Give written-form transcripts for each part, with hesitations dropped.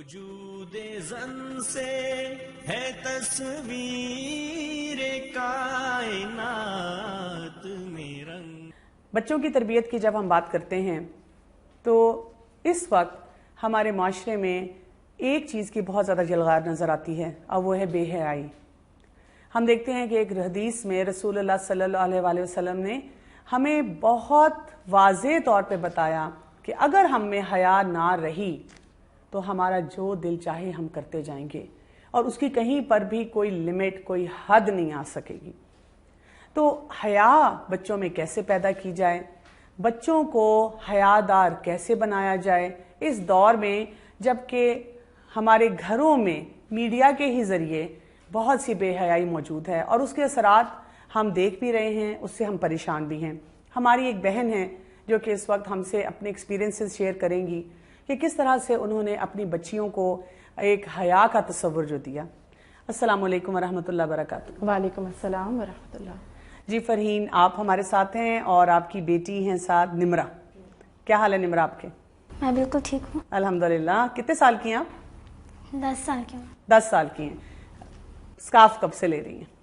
وجود زن سے ہے تصویر کائنات میں رنگ. بچوں کی تربیت کی جب ہم بات کرتے ہیں تو اس وقت ہمارے معاشرے میں ایک چیز کی بہت زیادہ جلغار نظر آتی ہے اور وہ ہے بے حیائی. ہم دیکھتے ہیں کہ ایک حدیث میں رسول اللہ صلی اللہ علیہ وسلم نے ہمیں بہت واضح طور پہ بتایا کہ اگر ہم میں حیا نہ رہی تو ہمارا جو دل چاہے ہم کرتے جائیں گے اور اس کی کہیں پر بھی کوئی لمٹ کوئی حد نہیں آ سکے گی. تو حیا بچوں میں کیسے پیدا کی جائے, بچوں کو حیادار کیسے بنایا جائے اس دور میں جب کہ ہمارے گھروں میں میڈیا کے ہی ذریعے بہت سی بے حیائی موجود ہے اور اس کے اثرات ہم دیکھ بھی رہے ہیں, اس سے ہم پریشان بھی ہیں. ہماری ایک بہن ہے جو کہ اس وقت ہم سے اپنے ایکسپیرینسز شیئر کریں گی کہ کس طرح سے انہوں نے اپنی بچیوں کو ایک حیا کا تصور جو دیا. السلام علیکم ورحمۃ اللہ وبرکاتہ. وعلیکم السلام ورحمۃ اللہ. جی فرحین, آپ ہمارے ساتھ ہیں اور آپ کی بیٹی ہیں ساتھ نمرہ. کیا حال ہے نمرہ آپ کے؟ میں بالکل ٹھیک ہوں الحمدللہ. کتنے سال کی ہیں آپ؟ 10 سال کی ہوں. 10 سال کی ہیں. اسکارف کب سے لے رہی ہیں؟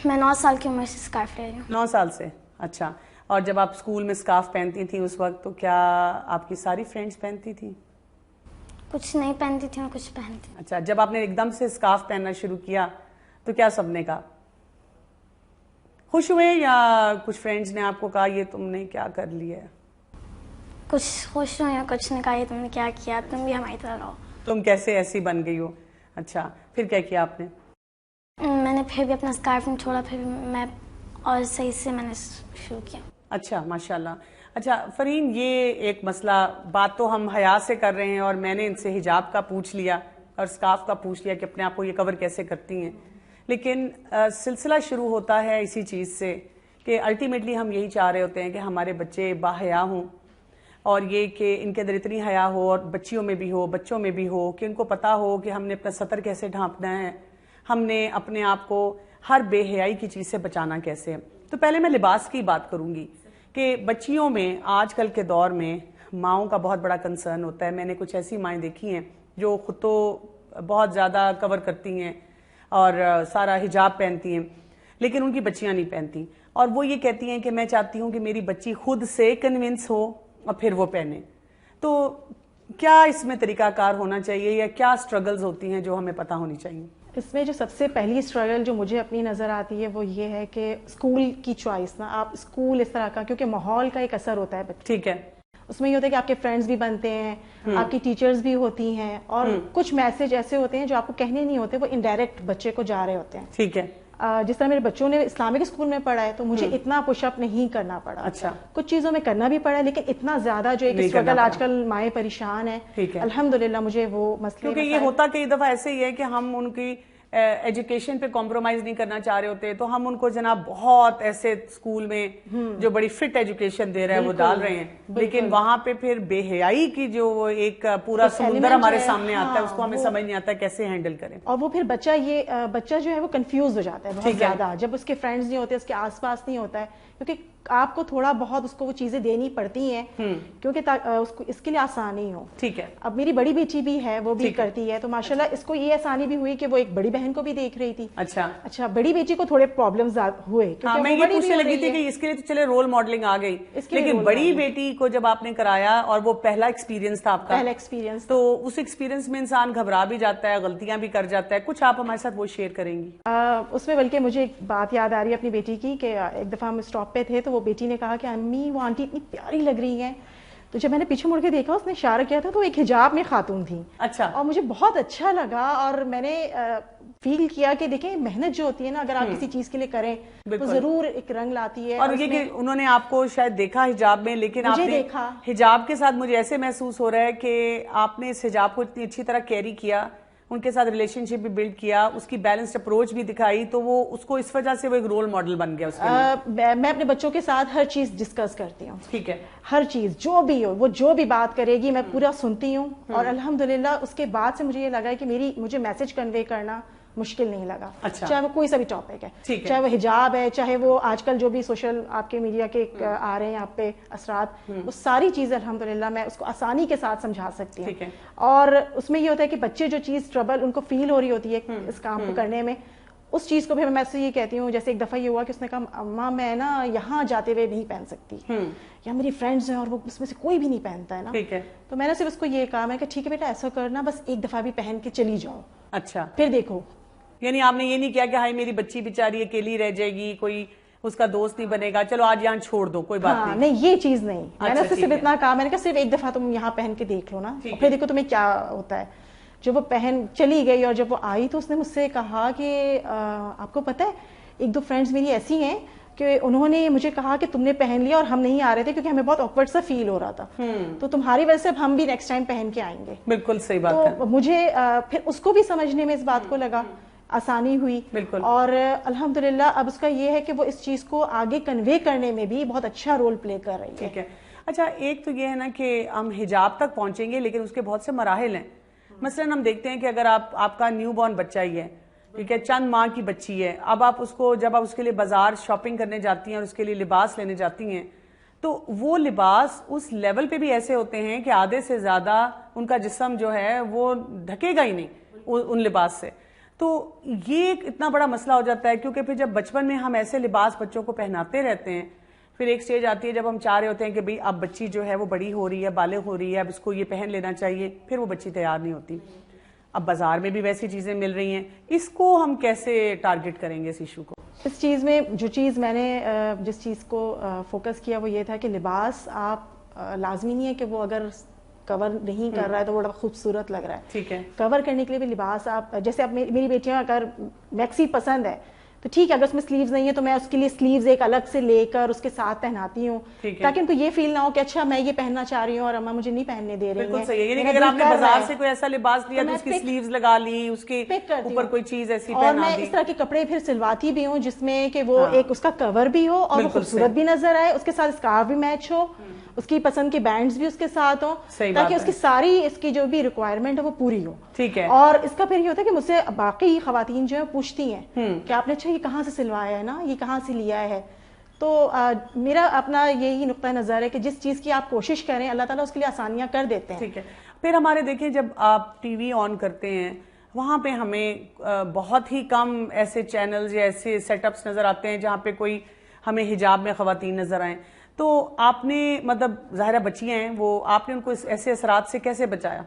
میں 9 سال کی عمر سے اسکارف لے رہی ہوں. 9 سال سے. اچھا. اور جب آپ اسکول میں اسکارف پہنتی تھیں اس وقت تو کیا آپ کی ساری فرینڈز پہنتی تھیں؟ کچھ نہیں پہنتی تھی اور کچھ پہنتی. اچھا, جب آپ نے ایک دم سے اسکارف پہننا شروع کیا تو کیا سب نے کہا؟ خوش ہوئے یا کچھ فرینڈز نے آپ کو کہا یہ تم نے کیا کر لیا ہے؟ کچھ خوش ہوئے یا کچھ نے کہا یہ تم نے کیا کیا, تم بھی ہماری طرح رہو, تم کیسے ایسی بن گئی ہو. اچھا, پھر کیا کیا آپ نے؟ میں نے پھر بھی اپنا اسکارف نہیں چھوڑا, پھر میں اور صحیح سے میں نے شروع کیا. اچھا, ماشاءاللہ. اچھا فرحین, یہ ایک مسئلہ بات تو ہم حیا سے کر رہے ہیں اور میں نے ان سے حجاب کا پوچھ لیا اور اسکارف کا پوچھ لیا کہ اپنے آپ کو یہ کور کیسے کرتی ہیں, لیکن سلسلہ شروع ہوتا ہے اسی چیز سے کہ الٹیمیٹلی ہم یہی چاہ رہے ہوتے ہیں کہ ہمارے بچے باحیا ہوں اور یہ کہ ان کے اندر اتنی حیا ہو اور بچیوں میں بھی ہو بچوں میں بھی ہو کہ ان کو پتہ ہو کہ ہم نے اپنا سطر کیسے ڈھانپنا ہے, ہم نے اپنے آپ کو ہر بے حیائی کی چیز سے بچانا کیسے. تو پہلے میں لباس کی بات کروں گی کہ بچیوں میں آج کل کے دور میں ماؤں کا بہت بڑا کنسرن ہوتا ہے. میں نے کچھ ایسی مائیں دیکھی ہیں جو خود تو بہت زیادہ کور کرتی ہیں اور سارا حجاب پہنتی ہیں لیکن ان کی بچیاں نہیں پہنتی, اور وہ یہ کہتی ہیں کہ میں چاہتی ہوں کہ میری بچی خود سے کنونس ہو اور پھر وہ پہنے. تو کیا اس میں طریقہ کار ہونا چاہیے یا کیا سٹرگلز ہوتی ہیں جو ہمیں پتہ ہونی چاہیے؟ اس میں جو سب سے پہلی سٹرگل جو مجھے اپنی نظر آتی ہے وہ یہ ہے کہ اسکول کی چوائس نا, آپ اسکول اس طرح کا, کیونکہ ماحول کا ایک اثر ہوتا ہے بچے, ٹھیک ہے, اس میں یہ ہوتا ہے کہ آپ کے فرینڈز بھی بنتے ہیں, آپ کی ٹیچرز بھی ہوتی ہیں اور کچھ میسج ایسے ہوتے ہیں جو آپ کو کہنے نہیں ہوتے, وہ انڈائریکٹ بچے کو جا رہے ہوتے ہیں. ٹھیک ہے. جس طرح میرے بچوں نے اسلامک اسکول میں پڑھا ہے تو مجھے اتنا پش اپ نہیں کرنا پڑا. اچھا, کچھ چیزوں میں کرنا بھی پڑا لیکن اتنا زیادہ جو ایک اسٹرگل آج کل مائیں پریشان ہیں, الحمدللہ مجھے وہ مسئلے, کیونکہ یہ ہوتا کئی دفعہ ایسے ہی ہے کہ ہم ان کی ایجوکیشن پہ کمپرومائز نہیں کرنا چاہ رہے ہوتے تو ہم ان کو جناب بہت ایسے اسکول میں جو بڑی فٹ ایجوکیشن دے رہے ہیں وہ ڈال رہے ہیں, لیکن وہاں پہ پھر بے حیائی کی جو وہ ایک پورا سمندر ہمارے سامنے آتا ہے, اس کو ہمیں سمجھ نہیں آتا کیسے ہینڈل کریں. اور وہ پھر بچہ جو ہے وہ کنفیوز ہو جاتا ہے بہت زیادہ جب اس کے فرینڈز نہیں ہوتے, اس کے آس پاس نہیں ہوتا ہے, کیونکہ آپ کو تھوڑا بہت اس کو وہ چیزیں دینی پڑتی ہیں کیونکہ اس کے لیے آسان نہیں ہو. ٹھیک ہے. اب میری بڑی بیٹی بھی ہے, وہ بھی کرتی ہے, تو ماشاءاللہ اس کو یہ آسانی بھی ہوئی کہ وہ ایک بڑی بہن کو بھی دیکھ رہی تھی. اچھا, بڑی بیٹی کو تھوڑے پرابلمز ہوئے, میں یہ پوچھنے لگی تھی کہ اس کے لیے تو چلے رول ماڈلنگ آ گئی, لیکن بڑی بیٹی کو جب آپ نے کرایا اور وہ پہلا ایکسپیرینس تھا آپ کا, پہلا ایکسپیرینس, تو اس ایکسپیرینس میں انسان گھبرا بھی جاتا ہے, غلطیاں بھی کر جاتا ہے, کچھ آپ ہمارے ساتھ وہ شیئر کریں گی؟ اس میں بلکہ مجھے ایک بات یاد آ رہی ہے اپنی بیٹی کی کہ ایک دفعہ ہم اسٹاپ پہ تھے تو وہ بیٹی نے کہا کہ امی وہ آنٹی اتنی پیاری لگ رہی ہیں, تو جب میں نے پیچھے مڑ کے دیکھا اس نے اشارہ کیا تھا تو ایک حجاب میں خاتون تھی. اچھا. اور مجھے بہت اچھا لگا اور میں نے فیل کیا کہ دیکھیں محنت جو ہوتی ہے نا, اگر آپ کسی چیز کے لیے کریں تو ضرور ایک رنگ لاتی ہے. اور یہ کہ انہوں نے آپ کو شاید دیکھا حجاب میں, لیکن آپ نے حجاب کے ساتھ مجھے ایسے محسوس ہو رہا ہے کہ آپ نے اس حجاب کو اتنی اچھی طرح کیری کیا, ان کے ساتھ ریلیشن شپ بھی بلڈ کیا, اس کی بیلنسڈ اپروچ بھی دکھائی, تو وہ اس کو اس وجہ سے وہ ایک رول ماڈل بن گیا اس کے لیے. میں اپنے بچوں کے ساتھ ہر چیز ڈسکس کرتی ہوں. ٹھیک ہے. ہر چیز جو بھی ہو, وہ جو بھی بات کرے گی میں پورا سنتی ہوں, اور الحمدللہ اس کے بعد سے مجھے یہ لگا ہے کہ مجھے میسج کنوے کرنا مشکل نہیں لگا. اچھا. چاہے وہ کوئی سا بھی ٹاپک ہے, چاہے وہ حجاب ہے, چاہے وہ آج کل جو بھی سوشل آپ کے میڈیا کے آ رہے ہیں آپ پہ اثرات, وہ ساری چیزیں الحمدللہ میں اس کو آسانی کے ساتھ سمجھا سکتی ہوں. اور اس میں یہ ہوتا ہے کہ بچے جو چیز ٹربل ان کو فیل ہو رہی ہوتی ہے اس کام کو کرنے میں, اس چیز کو بھی میں سے یہ کہتی ہوں. جیسے ایک دفعہ یہ ہوا کہ اس نے کہا اماں میں نا یہاں جاتے ہوئے نہیں پہن سکتی, یا میری فرینڈز ہیں اور وہ اس میں سے کوئی بھی نہیں پہنتا ہے نا. تو میں نے صرف اس کو یہ کہا, میں کہ ٹھیک ہے بیٹا ایسا کرنا, بس ایک دفعہ بھی پہن کے چلی جاؤ. اچھا. پھر دیکھو. یعنی آپ نے یہ نہیں کیا کہ ہائی میری بچی بیچاری اکیلی رہ جائے گی, کوئی اس کا دوست نہیں بنے گا, چلو آج یہاں چھوڑ دو, کوئی بات نہیں. نہیں, یہ چیز نہیں. میں نے صرف اتنا کہا, میں نے کہا صرف ایک دفعہ تم یہاں پہن کے دیکھ لو نا, پھر دیکھو تمہیں کیا ہوتا ہے. جب وہ پہن چلی گئی اور جب وہ آئی تو اس نے مجھ سے کہا کہ آپ کو پتہ ہے ایک دو فرینڈز میری ایسی ہیں کہ انہوں نے مجھے کہا کہ تم نے پہن لیا اور ہم نہیں آ رہے تھے کیونکہ ہمیں بہت آکورڈ سا فیل ہو رہا تھا, تو تمہاری وجہ سے اب ہم بھی نیکسٹ ٹائم پہن کے آئیں گے. بالکل صحیح بات ہے. تو مجھے پھر اس کو بھی سمجھنے میں اس بات کو لگا, آسانی ہوئی. بالکل. اور الحمدللہ اب اس کا یہ ہے کہ وہ اس چیز کو آگے کنوے کرنے میں بھی بہت اچھا رول پلے کر رہی ہے. ٹھیک ہے. اچھا, ایک تو یہ ہے نا کہ ہم حجاب تک پہنچیں گے لیکن اس کے بہت سے مراحل ہیں. مثلا ہم دیکھتے ہیں کہ اگر آپ کا نیو بورن بچہ ہی ہے, ٹھیک ہے, چند ماہ کی بچی ہے, اب آپ اس کو جب آپ اس کے لیے بازار شاپنگ کرنے جاتی ہیں اور اس کے لیے لباس لینے جاتی ہیں تو وہ لباس اس لیول پہ بھی ایسے ہوتے ہیں کہ آدھے سے زیادہ ان کا جسم جو ہے وہ ڈھکے گا ہی نہیں ان لباس سے. تو یہ ایک اتنا بڑا مسئلہ ہو جاتا ہے کیونکہ پھر جب بچپن میں ہم ایسے لباس بچوں کو پہناتے رہتے ہیں, پھر ایک سٹیج آتی ہے جب ہم چاہ رہے ہوتے ہیں کہ بھئی اب بچی جو ہے وہ بڑی ہو رہی ہے, بالغ ہو رہی ہے, اب اس کو یہ پہن لینا چاہیے, پھر وہ بچی تیار نہیں ہوتی. اب بازار میں بھی ویسی چیزیں مل رہی ہیں, اس کو ہم کیسے ٹارگٹ کریں گے اس ایشو کو؟ اس چیز میں جو چیز میں نے جس چیز کو فوکس کیا وہ یہ تھا کہ لباس آپ لازمی نہیں ہے کہ وہ اگر کور نہیں کر رہا ہے تو وہ بڑا خوبصورت لگ رہا ہے. ٹھیک ہے. کور کرنے کے لیے بھی لباس آپ, جیسے اب میری بیٹیاں اگر میکسی پسند ہے تو ٹھیک ہے, اگر اس میں سلیوز نہیں ہے تو میں اس کے لیے سلیوز ایک الگ سے لے کر اس کے ساتھ پہناتی ہوں تاکہ ان کو یہ فیل نہ ہو کہ اچھا میں یہ پہننا چاہ رہی ہوں اور اماں مجھے نہیں پہننے دے رہی ہیں. بالکل صحیح ہے. یعنی اگر آپ نے بازار سے کوئی ایسا لباس لیا تو اس کی سلیوز لگا لی, اس کے اوپر کوئی چیز ایسی پہنا دی. اور میں اس طرح کے کپڑے پھر سلواتی بھی ہوں جس میں کہ وہ ایک اس کا کور بھی ہو اور وہ خوبصورت بھی نظر آئے, اس کے ساتھ اسکارف بھی میچ ہو, اس کی پسند کے بینڈز بھی اس کے ساتھ ہوں, تاکہ اس کی ساری اس کی جو بھی ریکوائرمنٹ ہے وہ پوری ہو. ٹھیک ہے. اور اس کا پھر یہ ہوتا ہے کہ مجھ سے باقی خواتین جو ہے پوچھتی ہیں کہ آپ نے اچھا یہ کہاں سے سلوایا ہے نا, یہ کہاں سے لیا ہے. تو میرا اپنا یہی نقطہ نظر ہے کہ جس چیز کی آپ کوشش کریں اللہ تعالیٰ اس کے لیے آسانیاں کر دیتے ہیں. ٹھیک ہے. پھر ہمارے دیکھیں جب آپ ٹی وی آن کرتے ہیں وہاں پہ ہمیں بہت ہی کم ایسے چینلز یا ایسے سیٹ اپس نظر آتے ہیں جہاں پہ کوئی ہمیں حجاب میں خواتین نظر آئیں. تو آپ نے مطلب ظاہرہ بچیاں ہیں وہ, آپ نے ان کو ایسے اثرات سے کیسے بچایا؟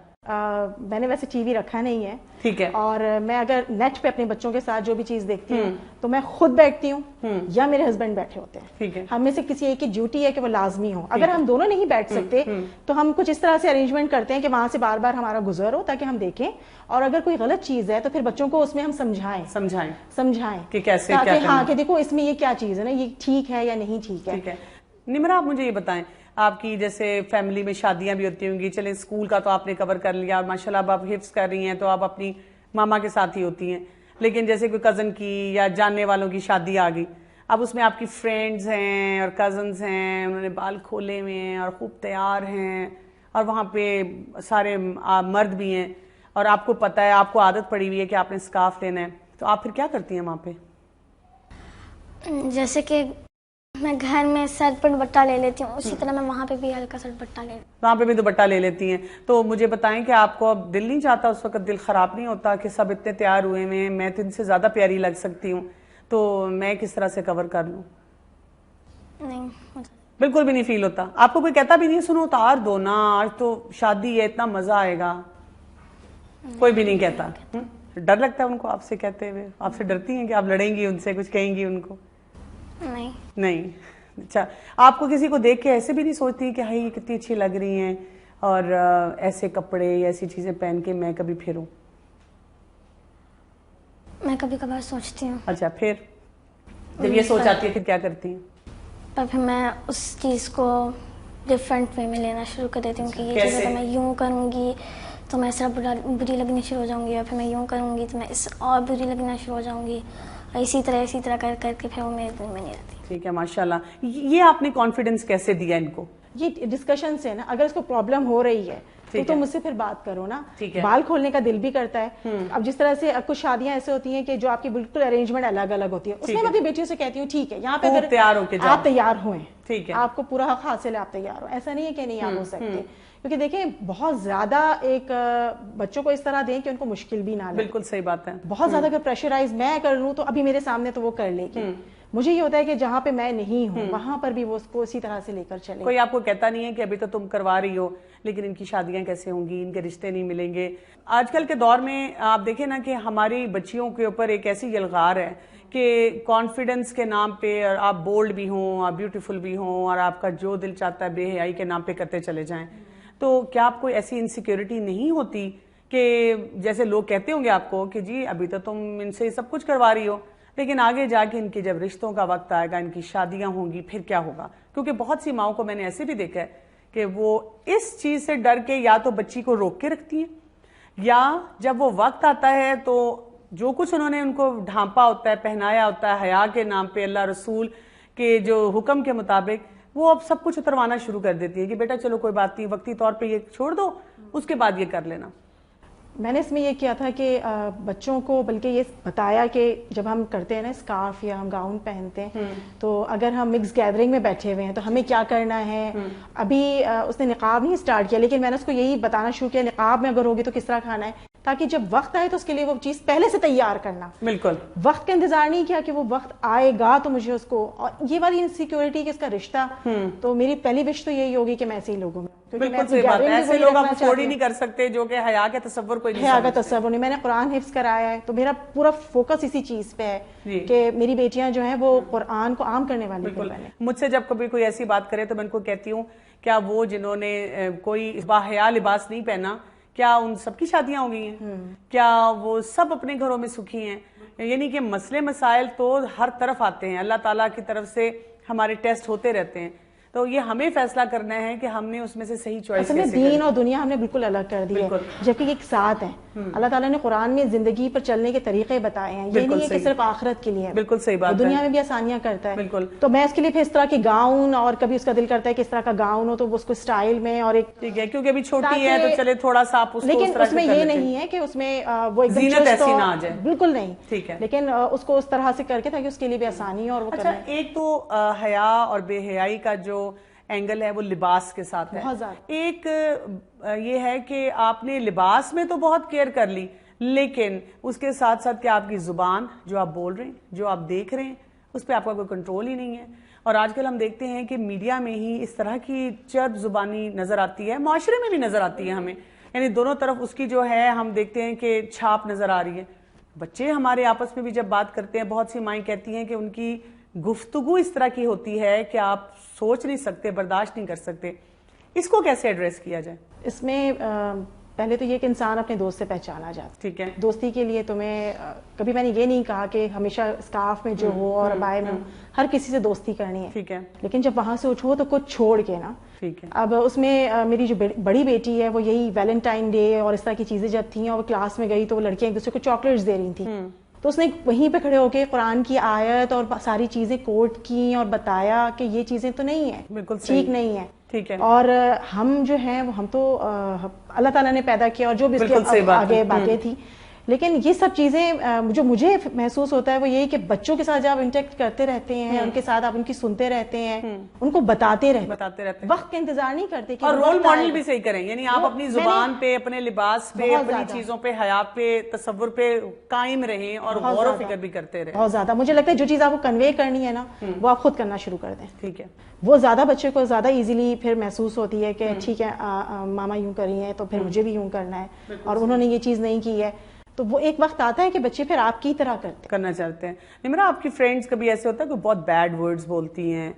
میں نے ویسے ٹی وی رکھا نہیں ہے. ٹھیک ہے. اور میں اگر نیٹ پہ اپنے بچوں کے ساتھ جو بھی چیز دیکھتی ہوں تو میں خود بیٹھتی ہوں یا میرے ہسبینڈ بیٹھے ہوتے ہیں. ٹھیک ہے. ہم میں سے کسی ایک کی ڈیوٹی ہے کہ وہ لازمی ہو. اگر ہم دونوں نہیں بیٹھ سکتے تو ہم کچھ اس طرح سے ارینجمنٹ کرتے ہیں کہ وہاں سے بار بار ہمارا گزر ہو تاکہ ہم دیکھیں, اور اگر کوئی غلط چیز ہے تو پھر بچوں کو اس میں ہم سمجھائیں کہ کیسے تاکہ ہاں کہ دیکھو اس میں یہ کیا چیز ہے نا, یہ ٹھیک ہے یا نہیں ٹھیک ہے. ٹھیک ہے. نمرا آپ مجھے یہ بتائیں, آپ کی جیسے فیملی میں شادیاں بھی ہوتی ہوں گی, چلیں اسکول کا تو آپ نے کور کر لیا اور ماشاءاللہ اب آپ حفظ کر رہی ہیں تو آپ اپنی ماما کے ساتھ ہی ہوتی ہیں, لیکن جیسے کوئی کزن کی یا جاننے والوں کی شادی آ گئی, اب اس میں آپ کی فرینڈز ہیں اور کزنز ہیں, انہوں نے بال کھولے ہوئے ہیں اور خوب تیار ہیں اور وہاں پہ سارے مرد بھی ہیں اور آپ کو پتہ ہے, آپ کو عادت پڑی ہوئی ہے کہ آپ نے اسکارف لینا ہے, تو آپ پھر کیا کرتی ہیں وہاں پہ؟ جیسے کہ میں گھر میں سر پر دوپٹہ لے لیتی ہوں, اسی طرح میں وہاں پہ بھی ہلکا سا دوپٹہ لے لیتی ہوں. وہاں پہ بھی دوپٹہ لے لیتی ہیں. تو مجھے بتائیں کہ آپ کو اب دل نہیں چاہتا, اس وقت دل خراب نہیں ہوتا کہ سب اتنے تیار ہوئے ہیں, میں تو ان سے زیادہ پیاری لگ سکتی ہوں, تو میں کس طرح سے کور کر لوں؟ نہیں, بالکل بھی نہیں فیل ہوتا. آپ کو کوئی کہتا بھی نہیں سنو اتار دو نا, آج تو شادی ہے, اتنا مزہ آئے گا؟ کوئی بھی نہیں کہتا. ڈر لگتا ہے ان کو آپ سے کہتے ہوئے؟ آپ سے ڈرتی ہیں کہ آپ لڑیں گی ان سے, کچھ کہیں گی ان کو؟ نہیں. اچھا, آپ کو کسی کو دیکھ کے ایسے بھی نہیں سوچتی کہ ہائی یہ کتنی اچھی لگ رہی ہیں اور ایسے کپڑے یا ایسی چیزیں پہن کے میں کبھی پھروں؟ میں کبھی کبھار سوچتی ہوں. اچھا, پھر جب یہ سوچ آتی ہے پھر کیا کرتی ہیں؟ پر پھر میں اس چیز کو ڈفرینٹ وے میں لینا شروع کر دیتی ہوں کہ یہ چیز اگر میں یوں کروں گی تو میں اس طرح بری لگنی شروع ہو جاؤں گی, اور پھر میں یوں کروں گی تو میں اس اور بری لگنا شروع ہو جاؤں گی, اور اسی طرح کر کے پھر وہ میرے دل میں نہیں رہتی. ٹھیک ہے, ماشاءاللہ. یہ آپ نے کانفیڈنس کیسے دیا ان کو؟ یہ ڈسکشن سے نا, اگر اس کو پرابلم ہو رہی ہے تو تم مجھ سے پھر بات کرو نا. بال کھولنے کا دل بھی کرتا ہے. اب جس طرح سے کچھ شادیاں ایسے ہوتی ہیں کہ جو آپ کی بالکل ارینجمنٹ الگ الگ ہوتی ہے, اس میں میں اپنی بیٹیوں سے کہتی ہوں ٹھیک ہے یہاں پہ اگر آپ تیار ہوئیں, آپ کو پورا حق حاصل ہے, آپ تیار ہو, ایسا نہیں ہے کہ نہیں آپ ہو سکتے. کیونکہ دیکھیں بہت زیادہ ایک بچوں کو اس طرح دیں کہ ان کو مشکل بھی نہ لگے. بالکل صحیح بات ہے. بہت زیادہ اگر پریشرائز میں کر لوں تو ابھی میرے سامنے تو وہ کر لے گی. مجھے یہ ہوتا ہے کہ جہاں پہ میں نہیں ہوں وہاں پر بھی وہ اس کو اسی طرح سے لے کر چلے. کوئی آپ کو کہتا نہیں ہے کہ ابھی تو تم کروا رہی ہو لیکن ان کی شادیاں کیسے ہوں گی, ان کے رشتے نہیں ملیں گے. آج کل کے دور میں آپ دیکھیں نا کہ ہماری بچیوں کے اوپر ایک ایسی یلغار ہے کہ کانفیڈنس کے نام پہ آپ بولڈ بھی ہوں, آپ بیوٹیفل بھی ہوں, اور آپ کا جو دل چاہتا ہے بے حیائی کے نام پہ کرتے چلے جائیں. تو کیا آپ کو ایسی انسیکیورٹی نہیں ہوتی کہ جیسے لوگ کہتے ہوں گے آپ کو کہ جی ابھی تو تم ان سے سب کچھ کروا رہی ہو, لیکن آگے جا کے ان کے جب رشتوں کا وقت آئے گا, ان کی شادیاں ہوں گی, پھر کیا ہوگا؟ کیونکہ بہت سی ماؤں کو میں نے ایسے بھی دیکھا ہے کہ وہ اس چیز سے ڈر کے یا تو بچی کو روک کے رکھتی ہیں, یا جب وہ وقت آتا ہے تو جو کچھ انہوں نے ان کو ڈھانپا ہوتا ہے, پہنایا ہوتا ہے حیا کے نام پہ, اللہ رسول کے جو حکم کے مطابق, وہ اب سب کچھ اتروانا شروع کر دیتی ہے کہ بیٹا چلو کوئی بات نہیں, وقتی طور پہ یہ چھوڑ دو, اس کے بعد یہ کر لینا. میں نے اس میں یہ کیا تھا کہ بچوں کو بلکہ یہ بتایا کہ جب ہم کرتے ہیں نا اسکارف یا ہم گاؤن پہنتے ہیں تو اگر ہم مکس گیدرنگ میں بیٹھے ہوئے ہیں تو ہمیں کیا کرنا ہے. ابھی اس نے نقاب نہیں اسٹارٹ کیا لیکن میں نے اس کو یہی بتانا شروع کیا نقاب میں اگر ہوگی تو کس طرح کھانا ہے, تاکہ جب وقت آئے تو اس کے لیے وہ چیز پہلے سے تیار کرنا. بالکل وقت کا انتظار نہیں کیا کہ وہ وقت آئے گا تو مجھے اس کو, اور یہ والی انسیکیورٹی کہ اس کا رشتہ, تو میری پہلی وش تو یہی ہوگی کہ میں ایسے ہی لوگوں میں, بالکل صحیح بات ہے, ایسے لوگ آپ افورڈ ہی نہیں کر سکتے جو کہ حیا کا تصور کوئی نہیں, حیا کا تصور نہیں. میں نے قرآن حفظ کرایا ہے تو میرا پورا فوکس اسی چیز پہ ہے کہ میری بیٹیاں جو ہیں وہ قرآن کو عام کرنے والی بنیں. مجھ سے جب کبھی کوئی ایسی بات کرے تو میں ان کو کہتی ہوں کیا وہ جنہوں نے کوئی باحیا لباس نہیں پہنا, کیا ان سب کی شادیاں ہو گئی ہیں؟ کیا وہ سب اپنے گھروں میں سکھی ہیں؟ یعنی کہ مسئلے مسائل تو ہر طرف آتے ہیں, اللہ تعالیٰ کی طرف سے ہمارے ٹیسٹ ہوتے رہتے ہیں, تو یہ ہمیں فیصلہ کرنا ہے کہ ہم نے اس میں سے صحیح چوائس کیسے کریں. دین اور دنیا ہم نے بالکل الگ کر دی ہے جبکہ ایک ساتھ ہیں. اللہ تعالیٰ نے قرآن میں زندگی پر چلنے کے طریقے بتائے ہیں, یہ نہیں ہے کہ صرف آخرت کے لیے. بالکل صحیح بات ہے, دنیا میں بھی آسانیاں کرتا ہے. بالکل. تو میں اس کے لیے پھر اس طرح کے گاؤن, اور کبھی اس کا دل کرتا ہے کہ اس طرح کا گاؤن ہو تو وہ اس کو اسٹائل میں, اور ایک ٹھیک ہے کیونکہ ابھی چھوٹی ہے تو چلے تھوڑا سا آپ اس کو, لیکن اس میں یہ نہیں ہے کہ اس میں وہ زینت ایسی نہ آ جائے, بالکل نہیں. ٹھیک ہے, لیکن اس کو اس طرح سے کر کے تاکہ اس کے لیے بھی آسانی ہو. اور وہ اچھا, ایک تو حیا اور بے حیائی کا جو اینگل ہے وہ لباس کے ساتھ ہے. ایک یہ ہے کہ آپ نے لباس میں تو بہت کیئر کر لی, لیکن اس کے ساتھ ساتھ کیا آپ کی زبان, جو آپ بول رہے ہیں, جو آپ دیکھ رہے ہیں, اس پہ آپ کا کوئی کنٹرول ہی نہیں ہے. اور آج کل ہم دیکھتے ہیں کہ میڈیا میں ہی اس طرح کی چرب زبانی نظر آتی ہے, معاشرے میں بھی نظر آتی ہے ہمیں, یعنی دونوں طرف اس کی جو ہے ہم دیکھتے ہیں کہ چھاپ نظر آ رہی ہے. بچے ہمارے آپس میں بھی جب بات کرتے ہیں, بہت سی مائیں کہتی ہیں کہ ان کی گفتگو اس طرح کی ہوتی ہے کہ آپ سوچ نہیں سکتے, برداشت نہیں کر سکتے. اس کو کیسے ایڈریس کیا جائے؟ اس میں پہلے تو یہ کہ انسان اپنے دوست سے پہچانا جاتا. ٹھیک ہے, دوستی کے لیے تمہیں کبھی میں نے یہ نہیں کہا کہ ہمیشہ اسکارف میں جو ہو اور ابائے میں ہر کسی سے دوستی کرنی ہے. ٹھیک ہے, لیکن جب وہاں سے اٹھو تو کچھ چھوڑ کے نا. ٹھیک ہے. اب اس میں میری جو بڑی بیٹی ہے وہ یہی ویلنٹائن ڈے اور اس طرح کی چیزیں جب تھیں اور وہ کلاس میں گئی تو وہ لڑکیاں ایک دوسرے کو چاکلیٹس دے رہی تھیں, تو اس نے وہیں پہ کھڑے ہو کے قرآن کی آیت اور ساری چیزیں کوٹ کی اور بتایا کہ یہ چیزیں تو نہیں ہیں, بالکل ٹھیک نہیں ہے. ٹھیک ہے. اور ہم جو ہیں ہم تو اللہ تعالیٰ نے پیدا کیا اور جو بھی اس کے آگے باتیں تھی, لیکن یہ سب چیزیں جو مجھے محسوس ہوتا ہے وہ یہی کہ بچوں کے ساتھ جب آپ انٹریکٹ کرتے رہتے ہیں, ان کے ساتھ آپ ان کی سنتے رہتے ہیں, ان کو بتاتے رہتے ہیں, وقت کا انتظار نہیں کرتے. اور رول ماڈل بھی صحیح کریں, یعنی آپ اپنی زبان پہ, اپنے لباس پہ, اپنی چیزوں پہ, حیات پہ, تصور پہ قائم رہیں اور غور و فکر بھی کرتے رہیں. بہت زیادہ مجھے لگتا ہے جو چیز آپ کو کنوے کرنی ہے نا وہ آپ خود کرنا شروع کر دیں. ٹھیک ہے. وہ زیادہ بچے کو زیادہ ایزیلی پھر محسوس ہوتی ہے کہ ٹھیک ہے ماما یوں کر رہی ہیں تو پھر مجھے بھی یوں کرنا ہے, اور انہوں نے یہ چیز نہیں کی ہے, تو وہ ایک وقت آتا ہے کہ بچے پھر آپ کی طرح کرنا چاہتے ہیں. نمرا, آپ کی فرینڈز کبھی ایسے ہوتا ہے کہ بہت بیڈ ورڈز بولتی ہیں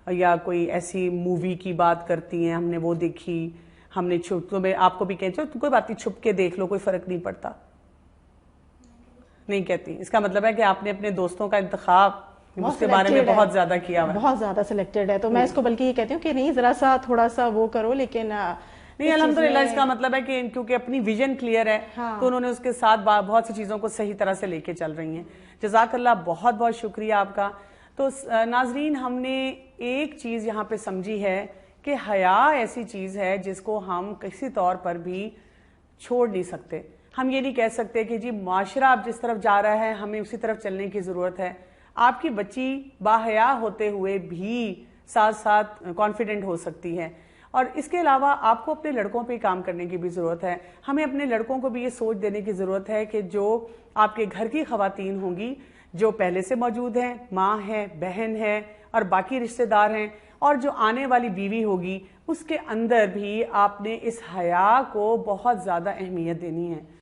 یا کوئی ایسی مووی کی بات کرتی ہیں, ہم نے وہ دیکھی, ہم نے چھپ میں آپ کو بھی کہتے ہو کوئی بات نہیں چھپ کے دیکھ لو, کوئی فرق نہیں پڑتا, نہیں کہتی؟ اس کا مطلب ہے کہ آپ نے اپنے دوستوں کا انتخاب اس کے بارے میں بہت زیادہ کیا ہوا ہے, بہت زیادہ سلیکٹڈ ہے. تو میں اس کو بلکہ یہ کہتی ہوں کہ نہیں ذرا سا تھوڑا سا وہ کرو, لیکن نہیں الحمدللہ اس کا مطلب ہے کہ کیونکہ اپنی ویژن کلیئر ہے تو انہوں نے اس کے ساتھ بہت سی چیزوں کو صحیح طرح سے لے کے چل رہی ہیں. جزاک اللہ, بہت بہت شکریہ آپ کا. تو ناظرین, ہم نے ایک چیز یہاں پہ سمجھی ہے کہ حیا ایسی چیز ہے جس کو ہم کسی طور پر بھی چھوڑ نہیں سکتے. ہم یہ نہیں کہہ سکتے کہ جی معاشرہ اب جس طرف جا رہا ہے ہمیں اسی طرف چلنے کی ضرورت ہے. آپ کی بچی باحیا ہوتے ہوئے بھی ساتھ ساتھ کانفیڈنٹ ہو سکتی ہے. اور اس کے علاوہ آپ کو اپنے لڑکوں پہ کام کرنے کی بھی ضرورت ہے. ہمیں اپنے لڑکوں کو بھی یہ سوچ دینے کی ضرورت ہے کہ جو آپ کے گھر کی خواتین ہوں گی جو پہلے سے موجود ہیں, ماں ہے, بہن ہے اور باقی رشتہ دار ہیں, اور جو آنے والی بیوی ہوگی اس کے اندر بھی آپ نے اس حیا کو بہت زیادہ اہمیت دینی ہے.